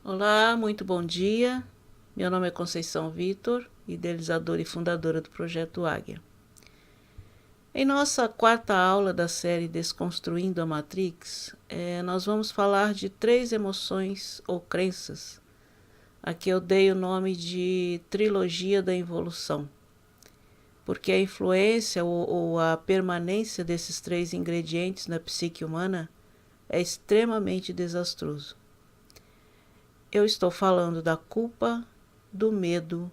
Olá, muito bom dia. Meu nome é Conceição Vitor, idealizadora e fundadora do Projeto Águia. Em nossa quarta aula da série Desconstruindo a Matrix, nós vamos falar de 3 emoções ou crenças. Aqui eu dei o nome de Trilogia da Involução, porque a influência ou a permanência desses 3 ingredientes na psique humana é extremamente desastroso. Eu estou falando da culpa, do medo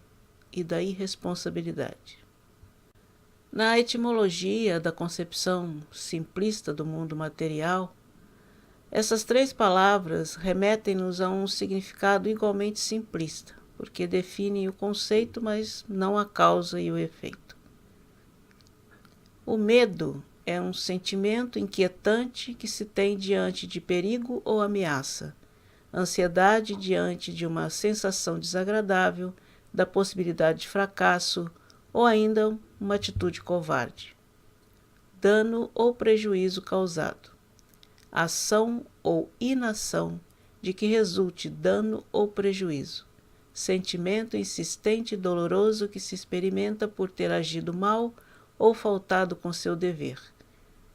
e da irresponsabilidade. Na etimologia da concepção simplista do mundo material, essas 3 palavras remetem-nos a um significado igualmente simplista, porque definem o conceito, mas não a causa e o efeito. O medo é um sentimento inquietante que se tem diante de perigo ou ameaça, ansiedade diante de uma sensação desagradável, da possibilidade de fracasso ou ainda uma atitude covarde. Dano ou prejuízo causado. Ação ou inação de que resulte dano ou prejuízo. Sentimento insistente e doloroso que se experimenta por ter agido mal ou faltado com seu dever.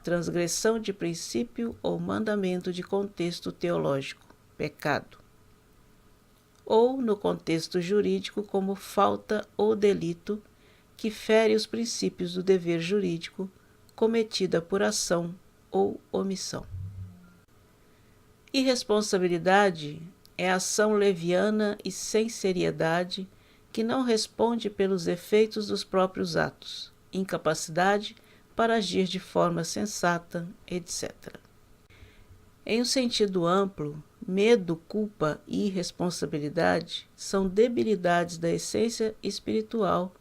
Transgressão de princípio ou mandamento de contexto teológico. Pecado. Ou, no contexto jurídico, como falta ou delito que fere os princípios do dever jurídico, cometida por ação ou omissão. Irresponsabilidade é ação leviana e sem seriedade que não responde pelos efeitos dos próprios atos, incapacidade para agir de forma sensata, etc. Em um sentido amplo, medo, culpa e irresponsabilidade são debilidades da essência espiritual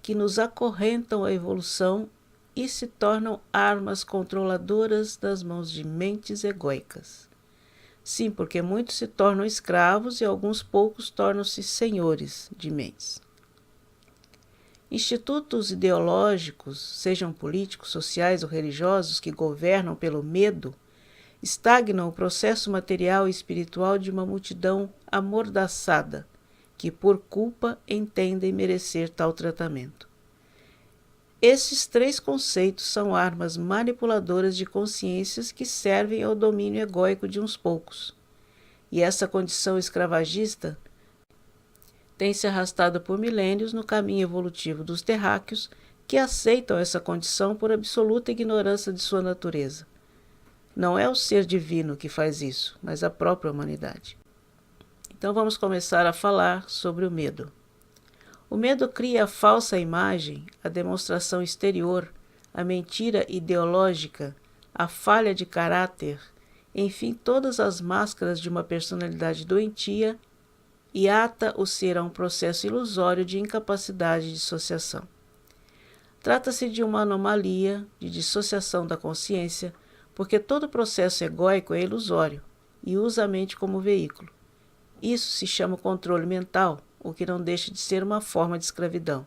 que nos acorrentam à evolução e se tornam armas controladoras das mãos de mentes egóicas. Sim, porque muitos se tornam escravos e alguns poucos tornam-se senhores de mentes. Institutos ideológicos, sejam políticos, sociais ou religiosos, que governam pelo medo, estagnam o processo material e espiritual de uma multidão amordaçada, que por culpa entendem merecer tal tratamento. Esses 3 conceitos são armas manipuladoras de consciências que servem ao domínio egóico de uns poucos. E essa condição escravagista tem se arrastado por milênios no caminho evolutivo dos terráqueos, que aceitam essa condição por absoluta ignorância de sua natureza. Não é o ser divino que faz isso, mas a própria humanidade. Então vamos começar a falar sobre o medo. O medo cria a falsa imagem, a demonstração exterior, a mentira ideológica, a falha de caráter, enfim, todas as máscaras de uma personalidade doentia e ata o ser a um processo ilusório de incapacidade de dissociação. Trata-se de uma anomalia de dissociação da consciência, porque todo processo egóico é ilusório e usa a mente como veículo. Isso se chama controle mental, o que não deixa de ser uma forma de escravidão.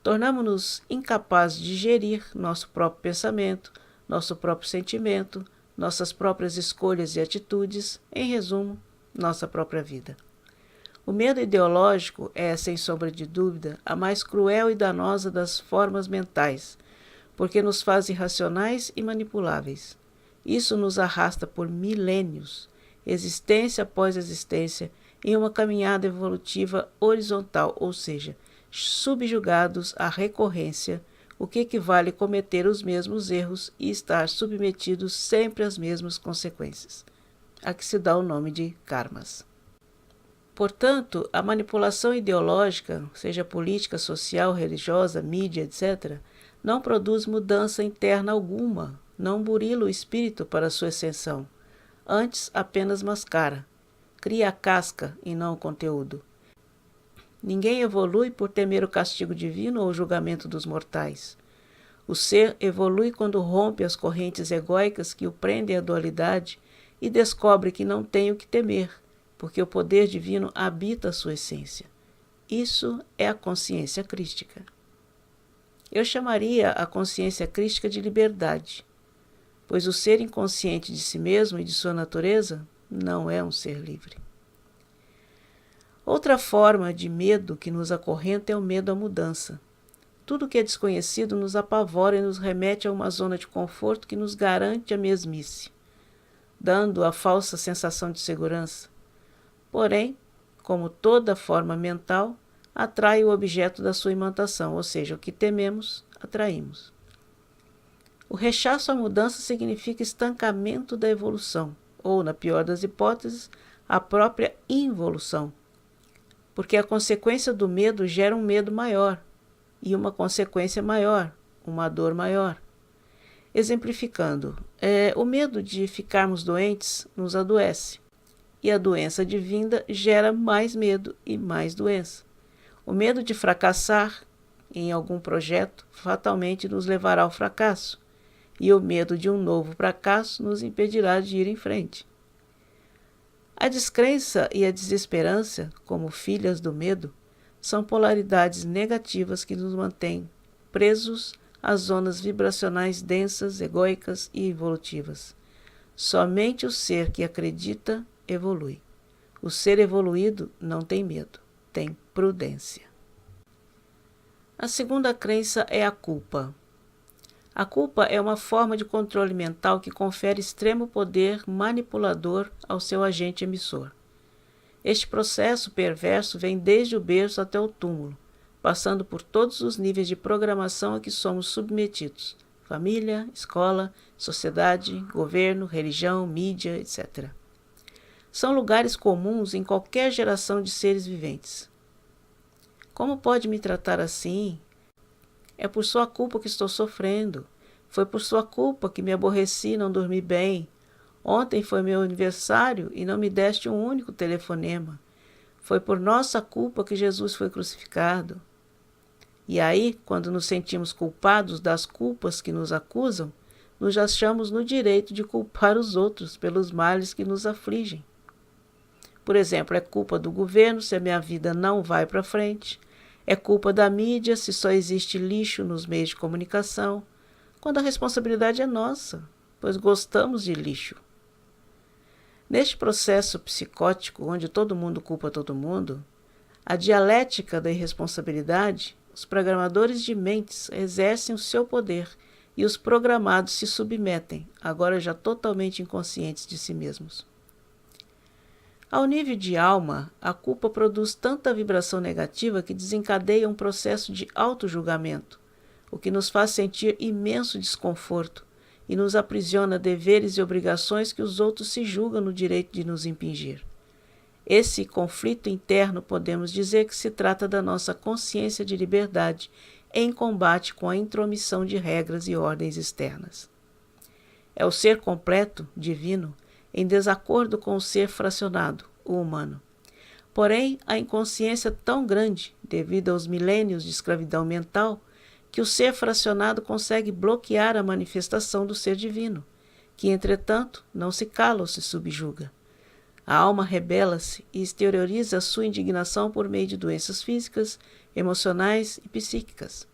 Tornamo-nos incapazes de gerir nosso próprio pensamento, nosso próprio sentimento, nossas próprias escolhas e atitudes, em resumo, nossa própria vida. O medo ideológico é, sem sombra de dúvida, a mais cruel e danosa das formas mentais, porque nos faz irracionais e manipuláveis. Isso nos arrasta por milênios, existência após existência, em uma caminhada evolutiva horizontal, ou seja, subjugados à recorrência, o que equivale a cometer os mesmos erros e estar submetidos sempre às mesmas consequências, a que se dá o nome de karmas. Portanto, a manipulação ideológica, seja política, social, religiosa, mídia, etc., não produz mudança interna alguma, não burila o espírito para sua ascensão. Antes, apenas mascara. Cria a casca e não o conteúdo. Ninguém evolui por temer o castigo divino ou o julgamento dos mortais. O ser evolui quando rompe as correntes egóicas que o prendem à dualidade e descobre que não tem o que temer, porque o poder divino habita a sua essência. Isso é a consciência crística. Eu chamaria a consciência crística de liberdade, pois o ser inconsciente de si mesmo e de sua natureza não é um ser livre. Outra forma de medo que nos acorrenta é o medo à mudança. Tudo que é desconhecido nos apavora e nos remete a uma zona de conforto que nos garante a mesmice, dando a falsa sensação de segurança. Porém, como toda forma mental, atrai o objeto da sua imantação, ou seja, o que tememos, atraímos. O rechaço à mudança significa estancamento da evolução, ou, na pior das hipóteses, a própria involução, porque a consequência do medo gera um medo maior, e uma consequência maior, uma dor maior. Exemplificando, o medo de ficarmos doentes nos adoece, e a doença advinda gera mais medo e mais doença. O medo de fracassar em algum projeto fatalmente nos levará ao fracasso, e o medo de um novo fracasso nos impedirá de ir em frente. A descrença e a desesperança, como filhas do medo, são polaridades negativas que nos mantêm presos às zonas vibracionais densas, egóicas e evolutivas. Somente o ser que acredita evolui. O ser evoluído não tem medo, tem prudência. A segunda crença é a culpa. A culpa é uma forma de controle mental que confere extremo poder manipulador ao seu agente emissor. Este processo perverso vem desde o berço até o túmulo, passando por todos os níveis de programação a que somos submetidos: família, escola, sociedade, governo, religião, mídia, etc. São lugares comuns em qualquer geração de seres viventes. Como pode me tratar assim? É por sua culpa que estou sofrendo. Foi por sua culpa que me aborreci e não dormi bem. Ontem foi meu aniversário e não me deste um único telefonema. Foi por nossa culpa que Jesus foi crucificado. E aí, quando nos sentimos culpados das culpas que nos acusam, nos achamos no direito de culpar os outros pelos males que nos afligem. Por exemplo, é culpa do governo se a minha vida não vai para frente. É culpa da mídia se só existe lixo nos meios de comunicação, quando a responsabilidade é nossa, pois gostamos de lixo. Neste processo psicótico, onde todo mundo culpa todo mundo, a dialética da irresponsabilidade, os programadores de mentes exercem o seu poder e os programados se submetem, agora já totalmente inconscientes de si mesmos. Ao nível de alma, a culpa produz tanta vibração negativa que desencadeia um processo de autojulgamento, o que nos faz sentir imenso desconforto e nos aprisiona deveres e obrigações que os outros se julgam no direito de nos impingir. Esse conflito interno podemos dizer que se trata da nossa consciência de liberdade em combate com a intromissão de regras e ordens externas. É o ser completo, divino, em desacordo com o ser fracionado, o humano. Porém, a inconsciência é tão grande, devido aos milênios de escravidão mental, que o ser fracionado consegue bloquear a manifestação do ser divino, que, entretanto, não se cala ou se subjuga. A alma rebela-se e exterioriza a sua indignação por meio de doenças físicas, emocionais e psíquicas.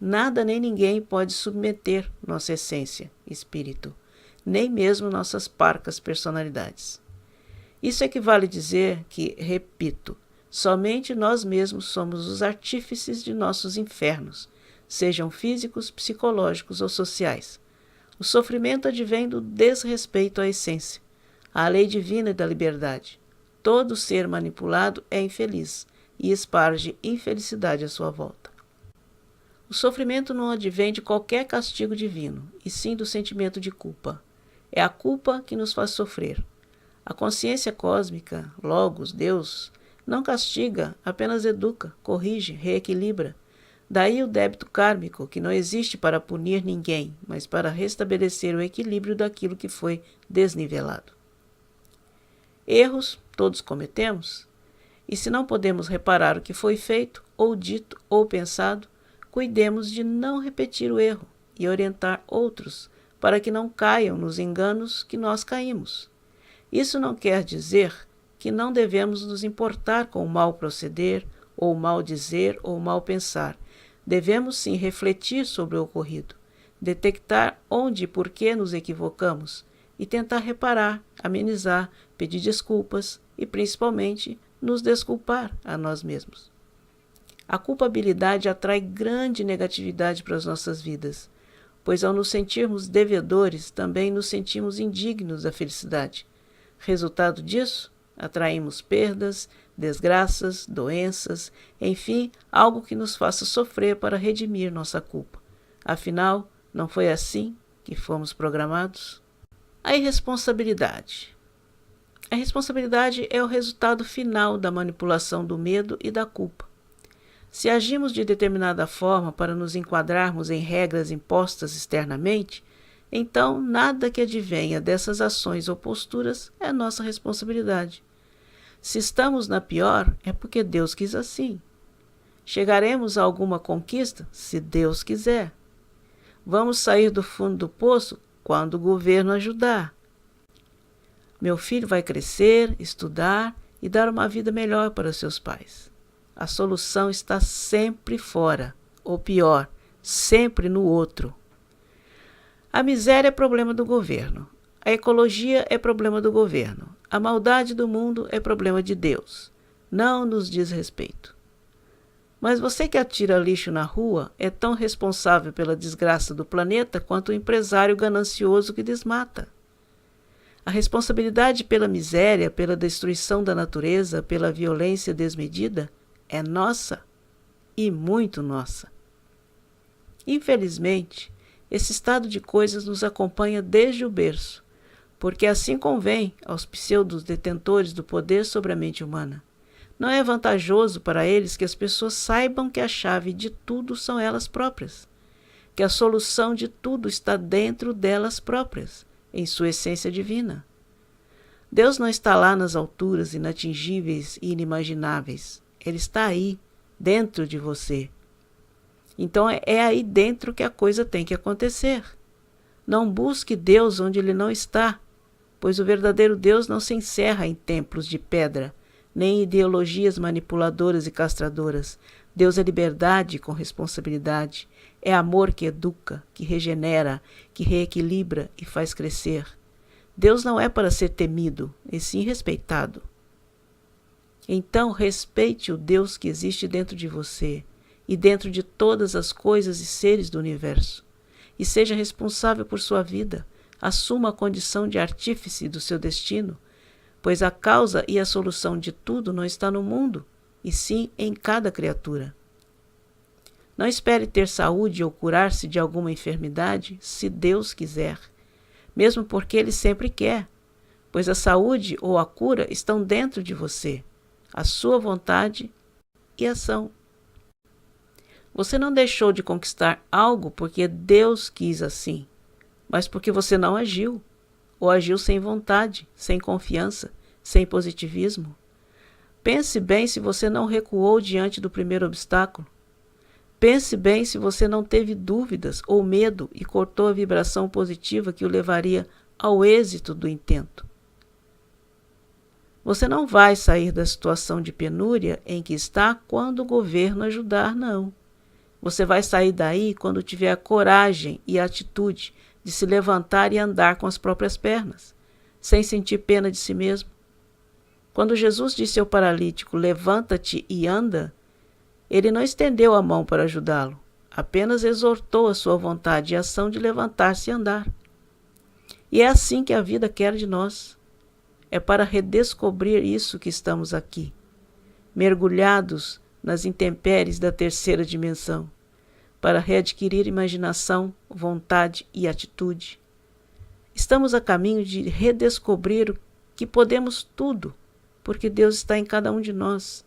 Nada nem ninguém pode submeter nossa essência, espírito, nem mesmo nossas parcas personalidades. Isso equivale a dizer que, repito, somente nós mesmos somos os artífices de nossos infernos, sejam físicos, psicológicos ou sociais. O sofrimento advém do desrespeito à essência, à lei divina da liberdade. Todo ser manipulado é infeliz e esparge infelicidade à sua volta. O sofrimento não advém de qualquer castigo divino, e sim do sentimento de culpa. É a culpa que nos faz sofrer. A consciência cósmica, Logos, Deus, não castiga, apenas educa, corrige, reequilibra. Daí o débito kármico, que não existe para punir ninguém, mas para restabelecer o equilíbrio daquilo que foi desnivelado. Erros todos cometemos, e se não podemos reparar o que foi feito, ou dito, ou pensado, cuidemos de não repetir o erro e orientar outros para que não caiam nos enganos que nós caímos. Isso não quer dizer que não devemos nos importar com o mal proceder, ou o mal dizer, ou o mal pensar. Devemos sim refletir sobre o ocorrido, detectar onde e por que nos equivocamos e tentar reparar, amenizar, pedir desculpas e, principalmente, nos desculpar a nós mesmos. A culpabilidade atrai grande negatividade para as nossas vidas, pois ao nos sentirmos devedores, também nos sentimos indignos da felicidade. Resultado disso, atraímos perdas, desgraças, doenças, enfim, algo que nos faça sofrer para redimir nossa culpa. Afinal, não foi assim que fomos programados? A irresponsabilidade. A responsabilidade é o resultado final da manipulação do medo e da culpa. Se agimos de determinada forma para nos enquadrarmos em regras impostas externamente, então nada que advenha dessas ações ou posturas é nossa responsabilidade. Se estamos na pior, é porque Deus quis assim. Chegaremos a alguma conquista, se Deus quiser. Vamos sair do fundo do poço quando o governo ajudar. Meu filho vai crescer, estudar e dar uma vida melhor para seus pais. A solução está sempre fora, ou pior, sempre no outro. A miséria é problema do governo. A ecologia é problema do governo. A maldade do mundo é problema de Deus. Não nos diz respeito. Mas você que atira lixo na rua é tão responsável pela desgraça do planeta quanto o empresário ganancioso que desmata. A responsabilidade pela miséria, pela destruição da natureza, pela violência desmedida é nossa e muito nossa. Infelizmente, esse estado de coisas nos acompanha desde o berço, porque assim convém aos pseudos detentores do poder sobre a mente humana. Não é vantajoso para eles que as pessoas saibam que a chave de tudo são elas próprias, que a solução de tudo está dentro delas próprias, em sua essência divina. Deus não está lá nas alturas inatingíveis e inimagináveis. Ele está aí, dentro de você. Então é aí dentro que a coisa tem que acontecer. Não busque Deus onde Ele não está, pois o verdadeiro Deus não se encerra em templos de pedra, nem em ideologias manipuladoras e castradoras. Deus é liberdade com responsabilidade. É amor que educa, que regenera, que reequilibra e faz crescer. Deus não é para ser temido, e sim respeitado. Então respeite o Deus que existe dentro de você e dentro de todas as coisas e seres do universo. E seja responsável por sua vida. Assuma a condição de artífice do seu destino, pois a causa e a solução de tudo não está no mundo, e sim em cada criatura. Não espere ter saúde ou curar-se de alguma enfermidade, se Deus quiser, mesmo porque Ele sempre quer, pois a saúde ou a cura estão dentro de você, a sua vontade e ação. Você não deixou de conquistar algo porque Deus quis assim, mas porque você não agiu, ou agiu sem vontade, sem confiança, sem positivismo. Pense bem se você não recuou diante do primeiro obstáculo. Pense bem se você não teve dúvidas ou medo e cortou a vibração positiva que o levaria ao êxito do intento. Você não vai sair da situação de penúria em que está quando o governo ajudar, não. Você vai sair daí quando tiver a coragem e a atitude de se levantar e andar com as próprias pernas, sem sentir pena de si mesmo. Quando Jesus disse ao paralítico, levanta-te e anda, Ele não estendeu a mão para ajudá-lo, apenas exortou a sua vontade e ação de levantar-se e andar. E é assim que a vida quer de nós. É para redescobrir isso que estamos aqui, mergulhados nas intempéries da terceira dimensão, para readquirir imaginação, vontade e atitude. Estamos a caminho de redescobrir que podemos tudo, porque Deus está em cada um de nós.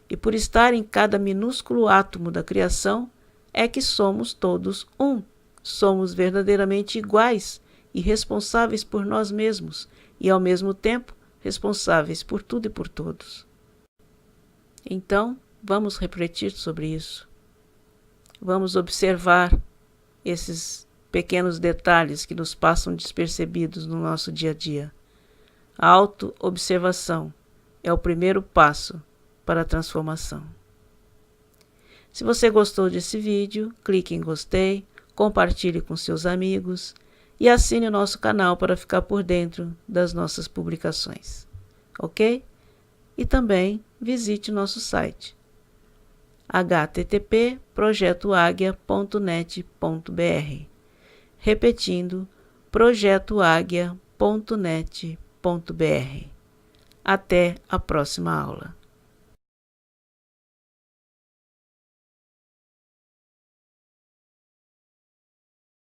E por estar em cada minúsculo átomo da criação, é que somos todos um. Somos verdadeiramente iguais e responsáveis por nós mesmos, e ao mesmo tempo responsáveis por tudo e por todos. Então, vamos refletir sobre isso. Vamos observar esses pequenos detalhes que nos passam despercebidos no nosso dia a dia. A auto-observação é o primeiro passo para a transformação. Se você gostou desse vídeo, clique em gostei, compartilhe com seus amigos e assine o nosso canal para ficar por dentro das nossas publicações, ok? E também visite nosso site http://projetoaguia.net.br. Repetindo, projetoaguia.net.br. Até a próxima aula.